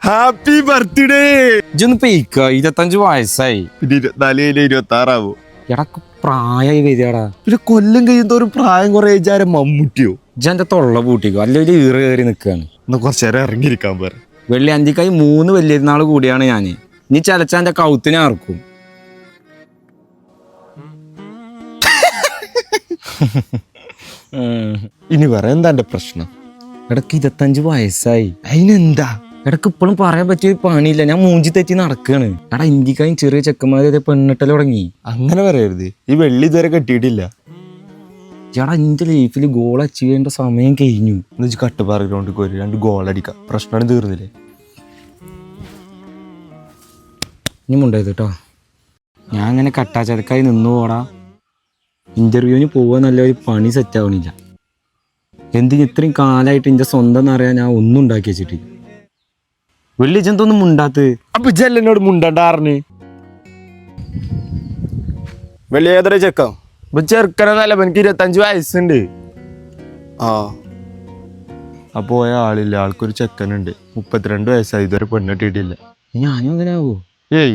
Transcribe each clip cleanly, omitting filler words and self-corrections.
Happy birthday. ഇജൊന്ന് പെയ്ക്ക, 25 വയസ്സായി. പിന്നെ 24 26 എടക്ക് പ്രായമായി വരികടാ. പിന്നെ കൊല്ലം കഴിയുന്നോറും പ്രായം കുറെ വിചാരം മമ്മൂട്ടിയോ. ഇജെന്റെ തൊള്ള പൂട്ടിക്കോ, അല്ലെങ്കിൽ ഈറ കയറി നിൽക്കാണ്. എന്നാ കുറച്ചേരം ഇറങ്ങിയിരിക്കാൻ പറ. വെള്ളി അന്തിക്കായി 3 വലിയൊരുന്നാൾ കൂടിയാണ് ഞാന്. നീ ചലച്ചാന്റെ കൗത്തിനെ ആർക്കും. ഇനി പറ എന്താ എന്റെ പ്രശ്നം? എടക്ക് 25 വയസ്സായി. അതിനെന്താ? എടക്ക് ഇപ്പോഴും പറയാൻ പറ്റിയ പണിയില്ല. ഞാൻ മൂഞ്ചി തെറ്റി നടക്കാണ്. എടാ ഇന്ത്യക്കായും ചെറിയ ചെക്കന്മാരെ പെണ്ണിട്ടൽ തുടങ്ങി. അങ്ങനെ പറയരുത്. ഈ വെള്ളി ഇതുവരെ കെട്ടിയിട്ടില്ല. ചേട്ടാ എന്റെ ലൈഫിൽ ഗോൾ അച്ചീവ് ചെയ്യേണ്ട സമയം കഴിഞ്ഞു. എന്നുവെച്ച് കട്ടുപാറ ഗ്രൗണ്ടിൽ പോയി 2 ഗോൾ അടിക്കാം. പ്രശ്നം തീർന്നില്ലേ? ഇനി മുണ്ടായത് കേട്ടോ. ഞാൻ അങ്ങനെ കട്ടാച്ചരക്കായി നിന്നു പോടാ. ഇന്റർവ്യൂവിന് പോവാന്നല്ല, ഒരു പണി സെറ്റ് ആവണില്ല. എന്തിന് ഇത്രയും കാലമായിട്ട് എന്റെ സ്വന്തം എന്നറിയാൻ ഞാൻ ഒന്നും ഉണ്ടാക്കി വെച്ചിട്ടില്ല. വെള്ളി ഇജെന്തൊന്നും മുണ്ടാത്ത്. അപ്പൊ ജെല്ലനോട് മുണ്ടണ്ടാറിന് വെള്ളി ഏതൊരു ചെക്കാം. ഇപ്പൊ ചെറുക്കനെന്നല്ല, എനിക്ക് 25 വയസ്സുണ്ട്. ആ അപ്പൊ പോയ ആളില്ല. ആൾക്കൊരു ചെക്കനുണ്ട്, 32 വയസ്സായി. ഇതുവരെ പെണ്ണിട്ടിട്ടില്ല. ഞാനും അങ്ങനെ ആവോ?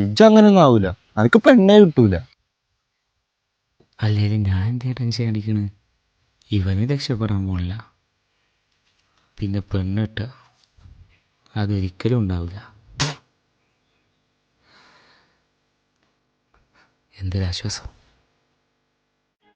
ഇജ്ജങ്ങനെ ഒന്നും ആവൂല. അനക്ക് പെണ്ണേ കിട്ടൂല. അല്ലെങ്കിൽ ഞാൻ എന്താ ടെൻഷൻ അടിക്കണ്? ഇവന് രക്ഷപ്പെടാൻ പോണില്ല. പിന്നെ പെണ്ണിട്ട അതൊരിക്കലും ഉണ്ടാവില്ല. എന്തൊരാശ്വാസം.